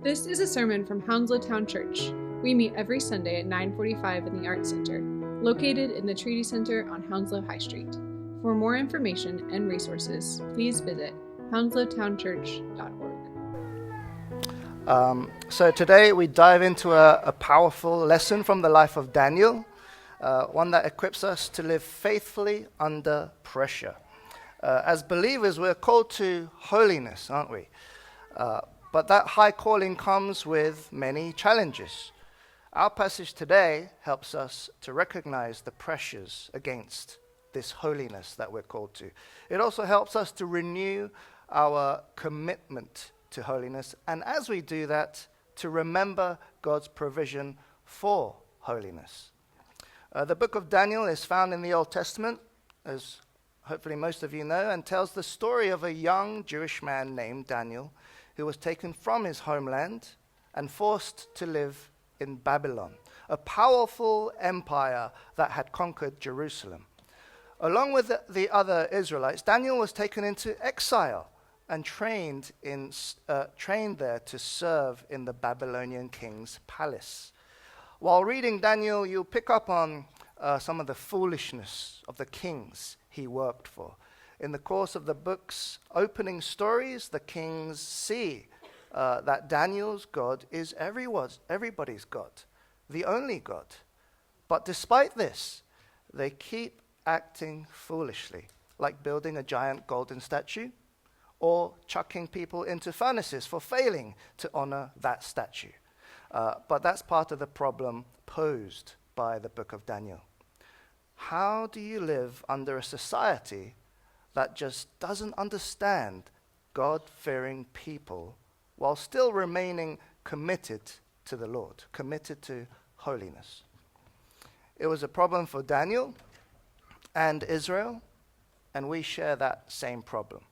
This is a sermon from Hounslow Town Church. We meet every Sunday at 9:45 in the Arts Center, located in the Treaty Center on Hounslow High Street. For more information and resources, please visit hounslowtownchurch.org. So today we dive into a powerful lesson from the life of Daniel, one that equips us to live faithfully under pressure. As believers, we're called to holiness, aren't we? But that high calling comes with many challenges. Our passage today helps us to recognize the pressures against this holiness that we're called to. It also helps us to renew our commitment to holiness, and as we do that, to remember God's provision for holiness. The book of Daniel is found in the Old Testament, as hopefully most of you know, and tells the story of a young Jewish man named Daniel who was taken from his homeland and forced to live in Babylon, a powerful empire that had conquered Jerusalem. Along with the other Israelites, Daniel was taken into exile and trained there to serve in the Babylonian king's palace. While reading Daniel, you'll pick up on some of the foolishness of the kings he worked for. In the course of the book's opening stories, the kings see that Daniel's God is everybody's God, the only God. But despite this, they keep acting foolishly, like building a giant golden statue or chucking people into furnaces for failing to honor that statue. But that's part of the problem posed by the book of Daniel. How do you live under a society that just doesn't understand God-fearing people while still remaining committed to the Lord, committed to holiness? It was a problem for Daniel and Israel, and we share that same problem.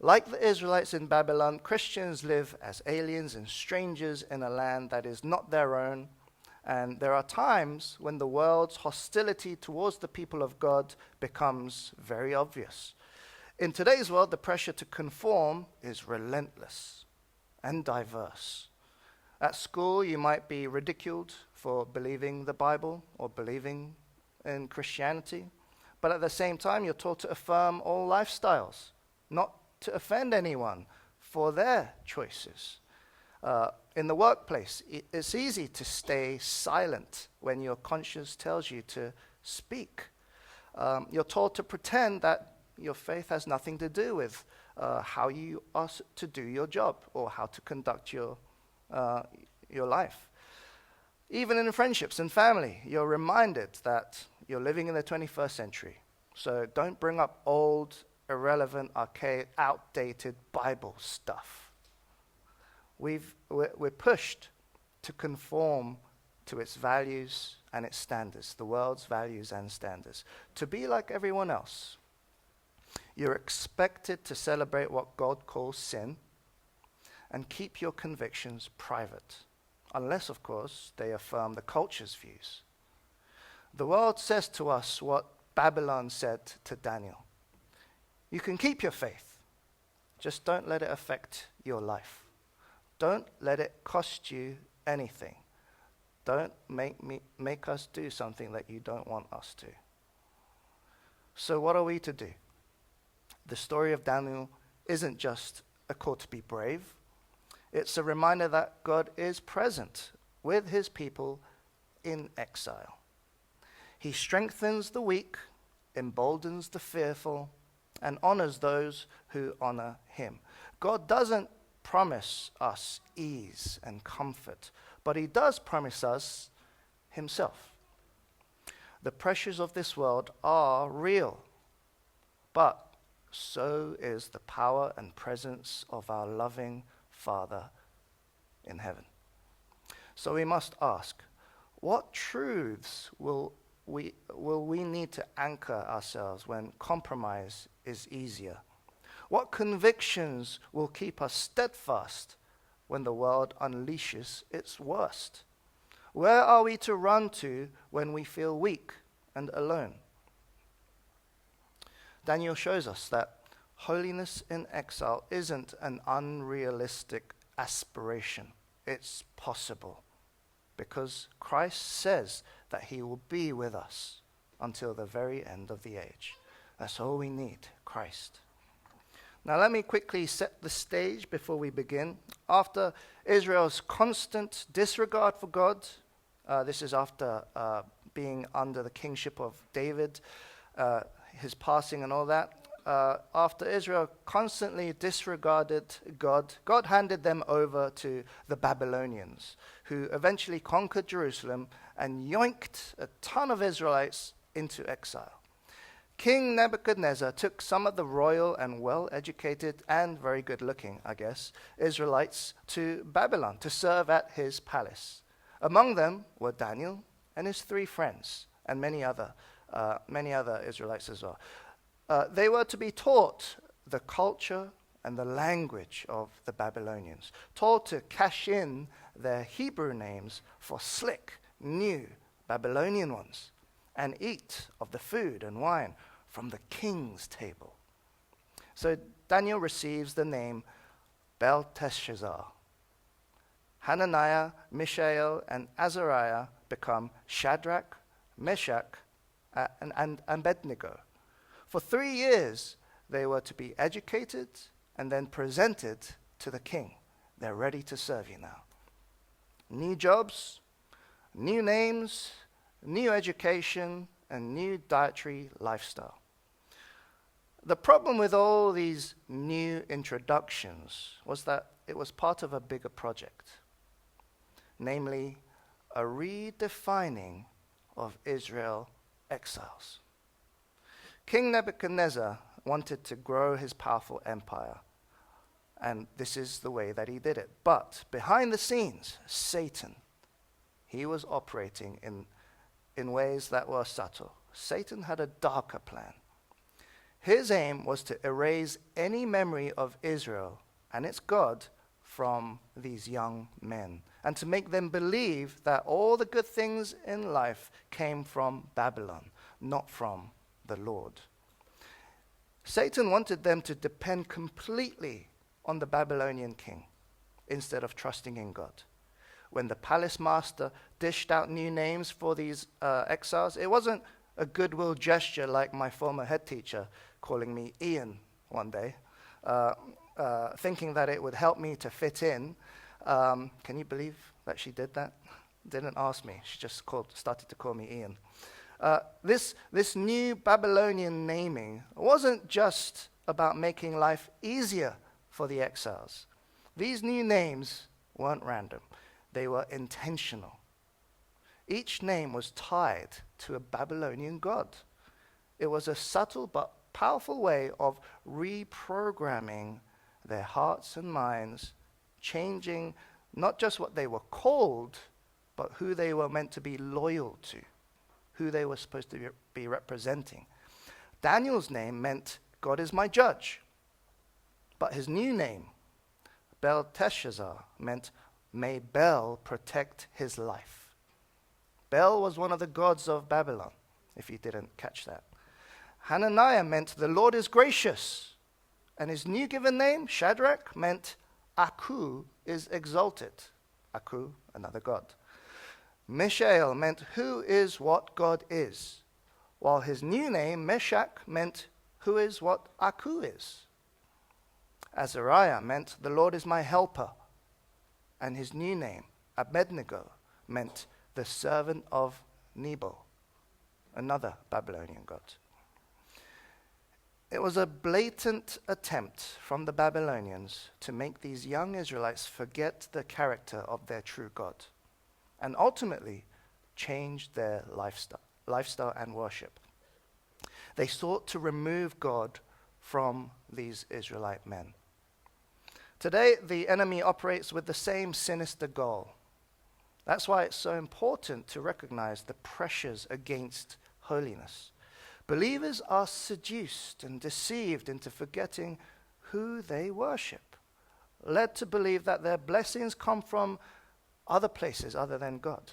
Like the Israelites in Babylon, Christians live as aliens and strangers in a land that is not their own, and there are times when the world's hostility towards the people of God becomes very obvious. In today's world, the pressure to conform is relentless and diverse. At school, you might be ridiculed for believing the Bible or believing in Christianity, but at the same time, you're taught to affirm all lifestyles, not to offend anyone for their choices. In the workplace, it's easy to stay silent when your conscience tells you to speak. You're told to pretend that your faith has nothing to do with how you are to do your job or how to conduct your life. Even in friendships and family, you're reminded that you're living in the 21st century. So don't bring up old, irrelevant, archaic, outdated Bible stuff. We're pushed to conform to its values and its standards, the world's values and standards, to be like everyone else. You're expected to celebrate what God calls sin and keep your convictions private, unless, of course, they affirm the culture's views. The world says to us what Babylon said to Daniel. You can keep your faith, just don't let it affect your life. Don't let it cost you anything. Don't make us do something that you don't want us to. So what are we to do? The story of Daniel isn't just a call to be brave. It's a reminder that God is present with his people in exile. He strengthens the weak, emboldens the fearful, and honors those who honor him. God doesn't promise us ease and comfort, but he does promise us himself. The pressures of this world are real, but so is the power and presence of our loving Father in heaven. So we must ask, what truths will we need to anchor ourselves when compromise is easier? What convictions will keep us steadfast when the world unleashes its worst? Where are we to run to when we feel weak and alone? Daniel shows us that holiness in exile isn't an unrealistic aspiration. it's possible because Christ says that he will be with us until the very end of the age. That's all we need, Christ. Now let me quickly set the stage before we begin. After Israel's constant disregard for God, this is after being under the kingship of David, his passing and all that. After Israel constantly disregarded God, God handed them over to the Babylonians, who eventually conquered Jerusalem and yoinked a ton of Israelites into exile. King Nebuchadnezzar took some of the royal and well-educated and very good-looking, I guess, Israelites to Babylon to serve at his palace. Among them were Daniel and his 3 friends, and many other Israelites as well. They were to be taught the culture and the language of the Babylonians, taught to cash in their Hebrew names for slick, new Babylonian ones, and eat of the food and wine from the king's table. So Daniel receives the name Belteshazzar. Hananiah, Mishael, and Azariah become Shadrach, Meshach, and Abednego. For 3 years, they were to be educated and then presented to the king. They're ready to serve you now. New jobs, new names, new education, and new dietary lifestyle. The problem with all these new introductions was that it was part of a bigger project, namely a redefining of Israel exiles. King Nebuchadnezzar wanted to grow his powerful empire, and this is the way that he did it. But behind the scenes, Satan, he was operating in ways that were subtle. Satan had a darker plan. His aim was to erase any memory of Israel and its God from these young men, and to make them believe that all the good things in life came from Babylon, not from the Lord. Satan wanted them to depend completely on the Babylonian king instead of trusting in God. When the palace master dished out new names for these exiles, it wasn't a goodwill gesture like my former head teacher calling me Ian one day, thinking that it would help me to fit in. Can you believe that she did that? Didn't ask me. She just started to call me Ian. This new Babylonian naming wasn't just about making life easier for the exiles. These new names weren't random. They were intentional. Each name was tied to a Babylonian god. It was a subtle but powerful way of reprogramming their hearts and minds, changing not just what they were called, but who they were meant to be loyal to, who they were supposed to be representing. Daniel's name meant, God is my judge. But his new name, Belteshazzar, meant, may Bel protect his life. Bel was one of the gods of Babylon, if you didn't catch that. Hananiah meant, the Lord is gracious. And his new given name, Shadrach, meant, Aku is exalted. Aku, another god. Mishael meant, who is what God is, while his new name, Meshach, meant, who is what Aku is. Azariah meant, the Lord is my helper, and his new name, Abednego, meant, the servant of Nebo, another Babylonian god. It was a blatant attempt from the Babylonians to make these young Israelites forget the character of their true God, and ultimately change their lifestyle and worship. They sought to remove God from these Israelite men. Today, the enemy operates with the same sinister goal. That's why it's so important to recognize the pressures against holiness. Believers are seduced and deceived into forgetting who they worship, led to believe that their blessings come from other places other than God.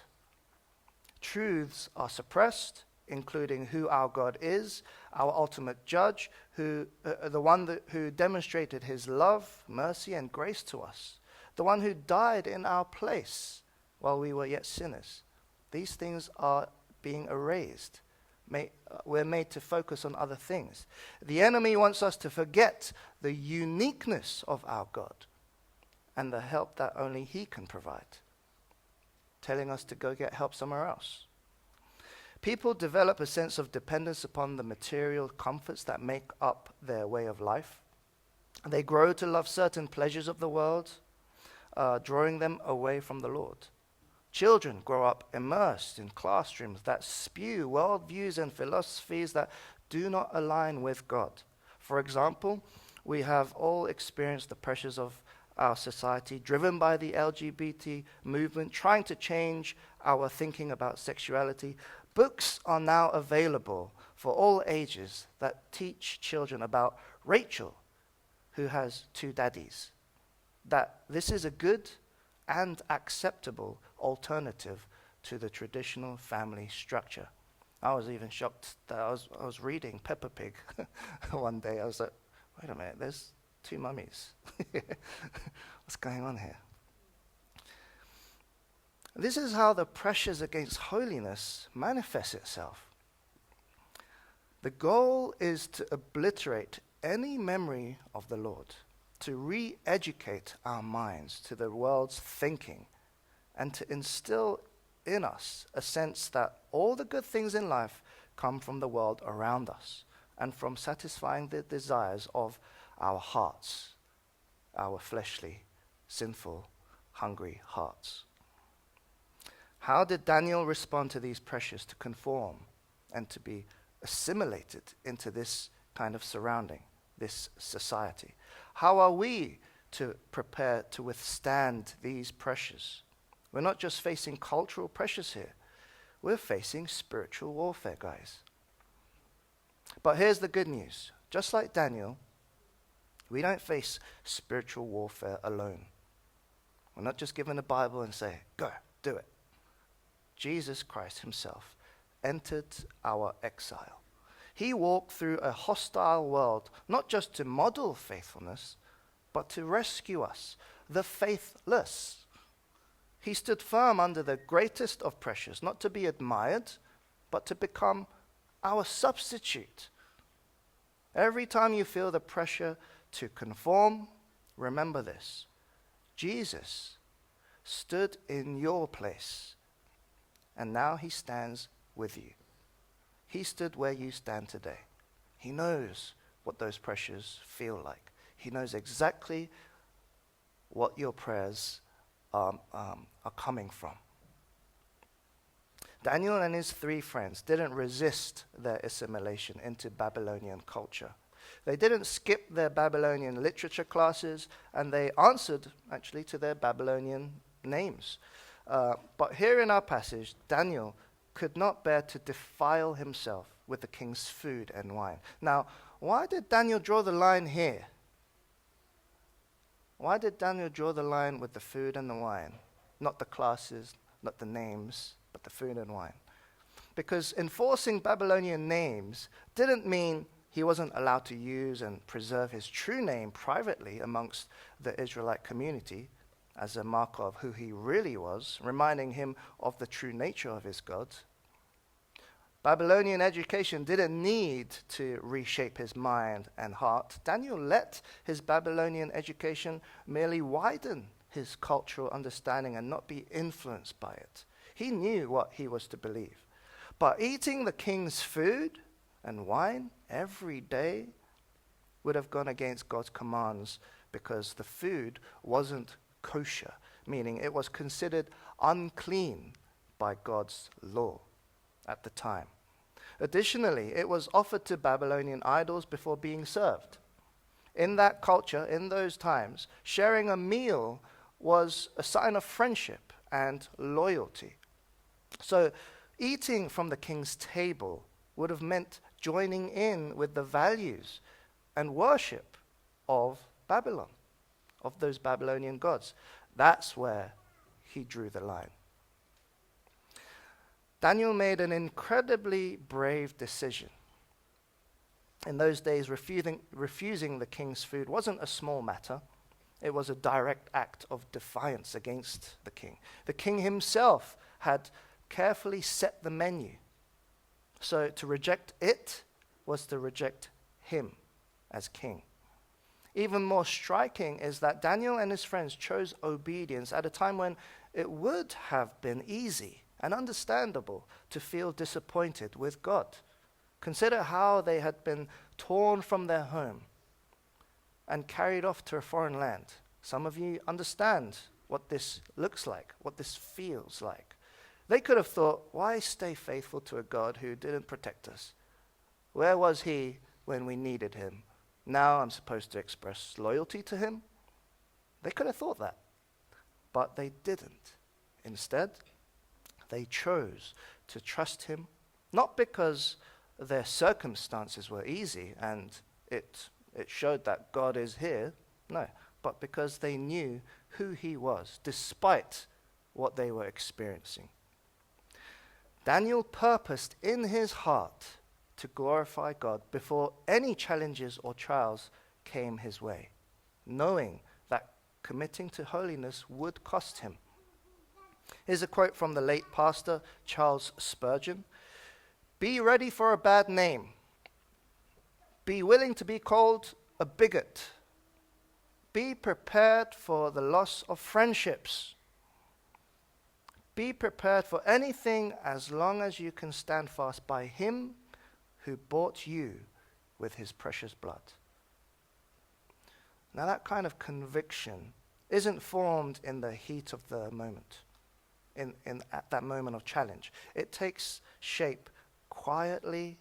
Truths are suppressed, including who our God is, our ultimate judge, the one who demonstrated his love, mercy, and grace to us, the one who died in our place while we were yet sinners. These things are being erased. We're made to focus on other things. The enemy wants us to forget the uniqueness of our God and the help that only He can provide, telling us to go get help somewhere else. People develop a sense of dependence upon the material comforts that make up their way of life. They grow to love certain pleasures of the world, drawing them away from the Lord. Children grow up immersed in classrooms that spew worldviews and philosophies that do not align with God. For example, we have all experienced the pressures of our society, driven by the LGBT movement, trying to change our thinking about sexuality. Books are now available for all ages that teach children about Rachel, who has 2 daddies, that this is a good and acceptable alternative to the traditional family structure. I was even shocked that I was reading Peppa Pig one day. I was like, wait a minute, there's 2 mummies. What's going on here? This is how the pressures against holiness manifest itself. The goal is to obliterate any memory of the Lord, to re-educate our minds to the world's thinking, and to instill in us a sense that all the good things in life come from the world around us and from satisfying the desires of our hearts, our fleshly, sinful, hungry hearts. How did Daniel respond to these pressures to conform and to be assimilated into this kind of surrounding, this society? How are we to prepare to withstand these pressures? We're not just facing cultural pressures here. We're facing spiritual warfare, guys. But here's the good news. Just like Daniel, we don't face spiritual warfare alone. We're not just given a Bible and say, go, do it. Jesus Christ himself entered our exile. He walked through a hostile world, not just to model faithfulness, but to rescue us, the faithless. He stood firm under the greatest of pressures, not to be admired, but to become our substitute. Every time you feel the pressure to conform, remember this. Jesus stood in your place, and now he stands with you. He stood where you stand today. He knows what those pressures feel like. He knows exactly what your prayers are coming from. Daniel and his 3 friends didn't resist their assimilation into Babylonian culture. They didn't skip their Babylonian literature classes, and they answered, actually, to their Babylonian names. But here in our passage, Daniel could not bear to defile himself with the king's food and wine. Now, why did Daniel draw the line here? Why did Daniel draw the line with the food and the wine? Not the classes, not the names, but the food and wine. Because enforcing Babylonian names didn't mean he wasn't allowed to use and preserve his true name privately amongst the Israelite community as a marker of who he really was, reminding him of the true nature of his God. Babylonian education didn't need to reshape his mind and heart. Daniel let his Babylonian education merely widen his cultural understanding and not be influenced by it. He knew what he was to believe. But eating the king's food and wine every day would have gone against God's commands, because the food wasn't kosher, meaning it was considered unclean by God's law at the time. Additionally, it was offered to Babylonian idols before being served. In that culture, in those times, sharing a meal was a sign of friendship and loyalty. So eating from the king's table would have meant joining in with the values and worship of Babylon, of those Babylonian gods. That's where he drew the line. Daniel made an incredibly brave decision. In those days, refusing the king's food wasn't a small matter. It was a direct act of defiance against the king. The king himself had carefully set the menu. So to reject it was to reject him as king. Even more striking is that Daniel and his friends chose obedience at a time when it would have been easy and understandable to feel disappointed with God. Consider how they had been torn from their home and carried off to a foreign land. Some of you understand what this looks like, what this feels like. They could have thought, why stay faithful to a God who didn't protect us? Where was he when we needed him? Now I'm supposed to express loyalty to him? They could have thought that, but they didn't. Instead, they chose to trust him, not because their circumstances were easy and it showed that God is here, no, but because they knew who he was, despite what they were experiencing. Daniel purposed in his heart to glorify God before any challenges or trials came his way, knowing that committing to holiness would cost him. Here's a quote from the late pastor Charles Spurgeon. "Be ready for a bad name. Be willing to be called a bigot. Be prepared for the loss of friendships. Be prepared for anything as long as you can stand fast by him who bought you with his precious blood." Now that kind of conviction isn't formed in the heat of the moment, at that moment of challenge. It takes shape quietly,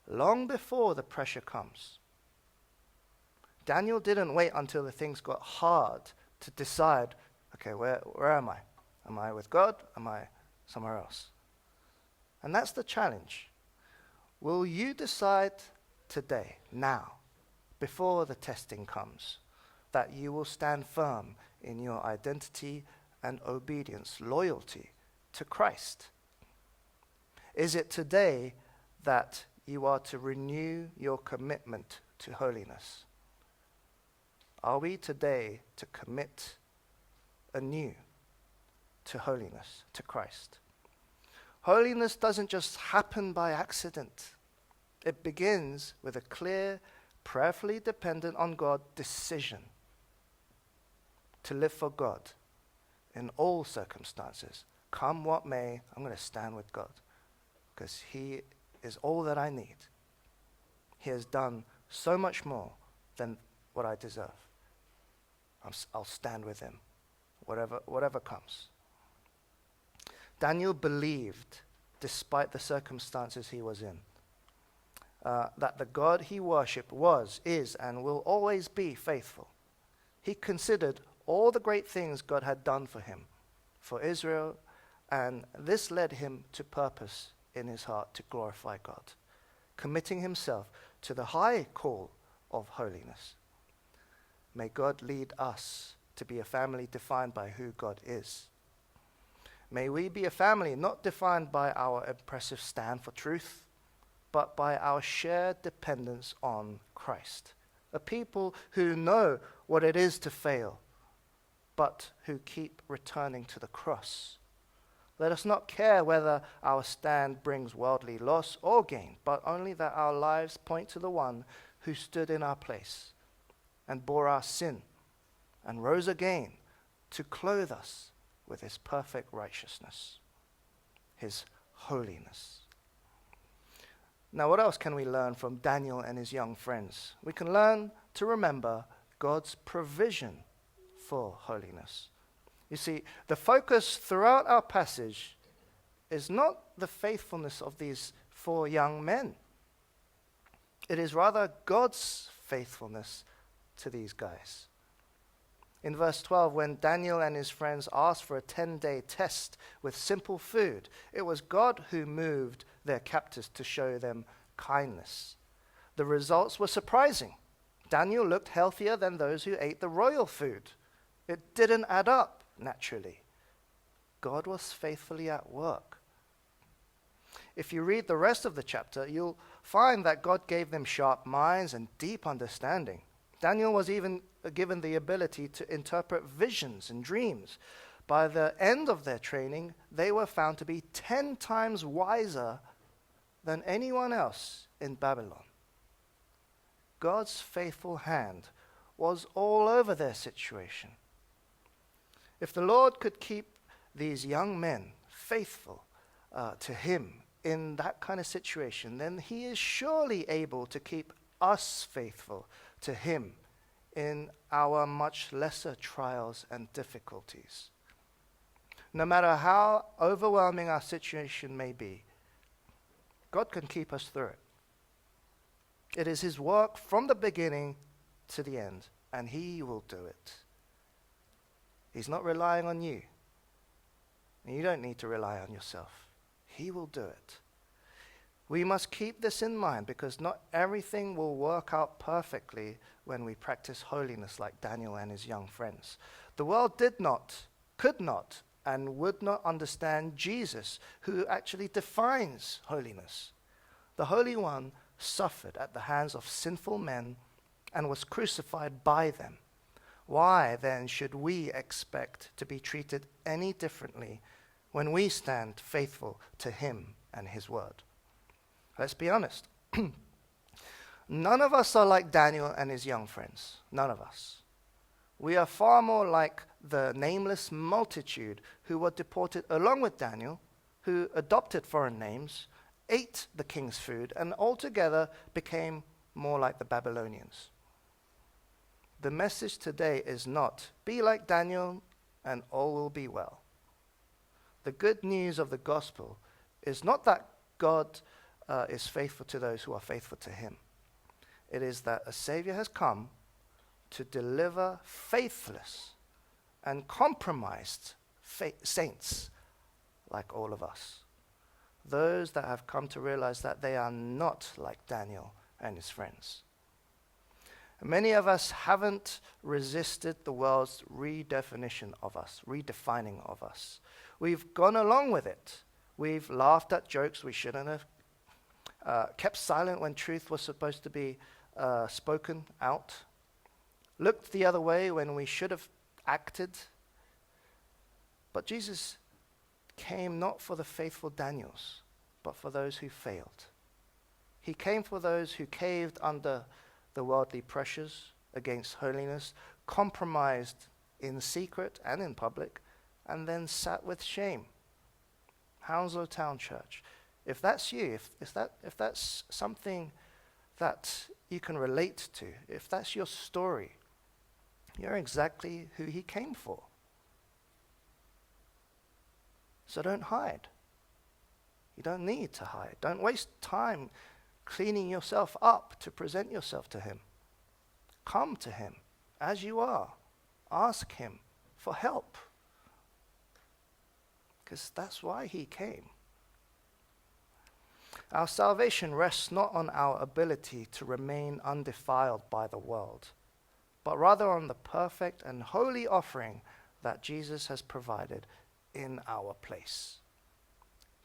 long before the pressure comes. Daniel didn't wait until the things got hard to decide, okay, where am I? Am I with God? Am I somewhere else? And that's the challenge. Will you decide today, now, before the testing comes, that you will stand firm in your identity and obedience, loyalty to Christ? Is it today that you are to renew your commitment to holiness? Are we today to commit anew to holiness, to Christ? Holiness doesn't just happen by accident. It begins with a clear, prayerfully dependent on God decision to live for God in all circumstances. Come what may, I'm going to stand with God because he is all that I need. He has done so much more than what I deserve. I'll stand with him, whatever comes. Daniel believed, despite the circumstances he was in, that the God he worshipped was, is, and will always be faithful. He considered all the great things God had done for him, for Israel, and this led him to purpose in his heart to glorify God, committing himself to the high call of holiness. May God lead us to be a family defined by who God is. May we be a family not defined by our impressive stand for truth, but by our shared dependence on Christ. A people who know what it is to fail, but who keep returning to the cross. Let us not care whether our stand brings worldly loss or gain, but only that our lives point to the one who stood in our place and bore our sin and rose again to clothe us with his perfect righteousness, his holiness. Now, what else can we learn from Daniel and his young friends? We can learn to remember God's provision for holiness. You see, the focus throughout our passage is not the faithfulness of these 4 young men. It is rather God's faithfulness to these guys. In verse 12, when Daniel and his friends asked for a 10-day test with simple food, it was God who moved their captors to show them kindness. The results were surprising. Daniel looked healthier than those who ate the royal food. It didn't add up, naturally. God was faithfully at work. If you read the rest of the chapter, you'll find that God gave them sharp minds and deep understanding. Daniel was even given the ability to interpret visions and dreams. By the end of their training, they were found to be 10 times wiser than anyone else in Babylon. God's faithful hand was all over their situation. If the Lord could keep these young men faithful to him in that kind of situation, then he is surely able to keep us faithful to him in our much lesser trials and difficulties. No matter how overwhelming our situation may be, God can keep us through it. It is his work from the beginning to the end, and he will do it. He's not relying on you. And you don't need to rely on yourself. He will do it. We must keep this in mind, because not everything will work out perfectly when we practice holiness like Daniel and his young friends. The world did not, could not, and would not understand Jesus, who actually defines holiness. The Holy One suffered at the hands of sinful men and was crucified by them. Why then should we expect to be treated any differently when we stand faithful to him and his word? Let's be honest. None of us are like Daniel and his young friends. None of us. We are far more like the nameless multitude who were deported along with Daniel, who adopted foreign names, ate the king's food, and altogether became more like the Babylonians. The message today is not, be like Daniel and all will be well. The good news of the gospel is not that God is faithful to those who are faithful to him. It is that a Savior has come to deliver faithless and compromised saints like all of us. Those that have come to realize that they are not like Daniel and his friends. Many of us haven't resisted the world's redefining of us. We've gone along with it. We've laughed at jokes we shouldn't have, kept silent when truth was supposed to be spoken out, looked the other way when we should have acted. But Jesus came not for the faithful Daniels, but for those who failed. He came for those who caved under the worldly pressures against holiness, compromised in secret and in public, and then sat with shame. Hounslow Town Church. If that's you, if that's something that you can relate to, if that's your story, you're exactly who he came for. So don't hide. You don't need to hide. Don't waste time cleaning yourself up to present yourself to him. Come to him as you are. Ask him for help. Because that's why he came. Our salvation rests not on our ability to remain undefiled by the world, but rather on the perfect and holy offering that Jesus has provided in our place.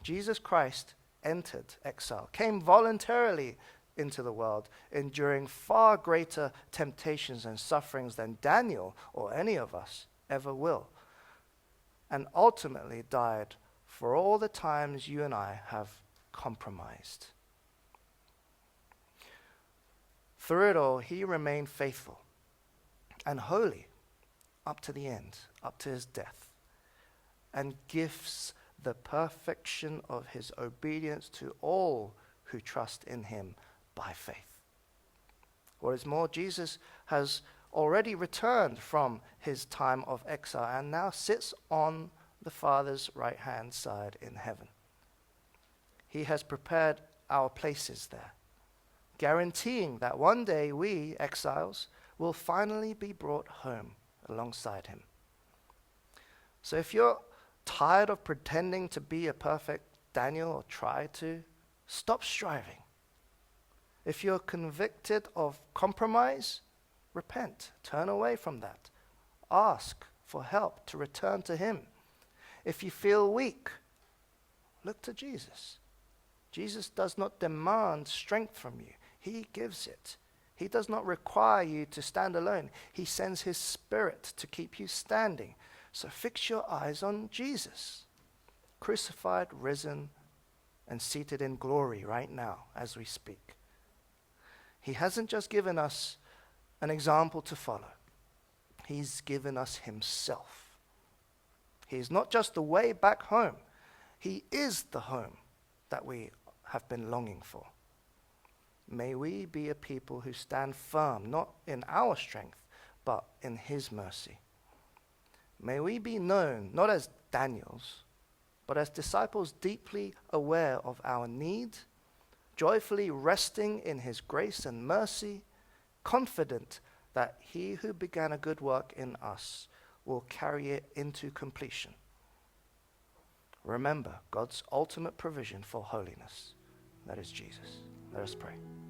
Jesus Christ entered exile, came voluntarily into the world, enduring far greater temptations and sufferings than Daniel or any of us ever will, and ultimately died for all the times you and I have compromised. Through it all, he remained faithful and holy up to the end, up to his death, and gives the perfection of his obedience to all who trust in him by faith. What is more, Jesus has already returned from his time of exile and now sits on the Father's right-hand side in heaven. He has prepared our places there, guaranteeing that one day we, exiles, will finally be brought home alongside him. So if you're tired of pretending to be a perfect Daniel, or try to, stop striving. If you're convicted of compromise, repent, turn away from that. Ask for help to return to him. If you feel weak, look to Jesus. Jesus does not demand strength from you. He gives it. He does not require you to stand alone. He sends his Spirit to keep you standing. So fix your eyes on Jesus, crucified, risen, and seated in glory right now as we speak. He hasn't just given us an example to follow. He's given us himself. He is not just the way back home. He is the home that we have been longing for. May we be a people who stand firm, not in our strength, but in his mercy. May we be known, not as Daniels, but as disciples deeply aware of our need, joyfully resting in his grace and mercy, confident that he who began a good work in us will carry it into completion. Remember God's ultimate provision for holiness. That is Jesus. Let us pray.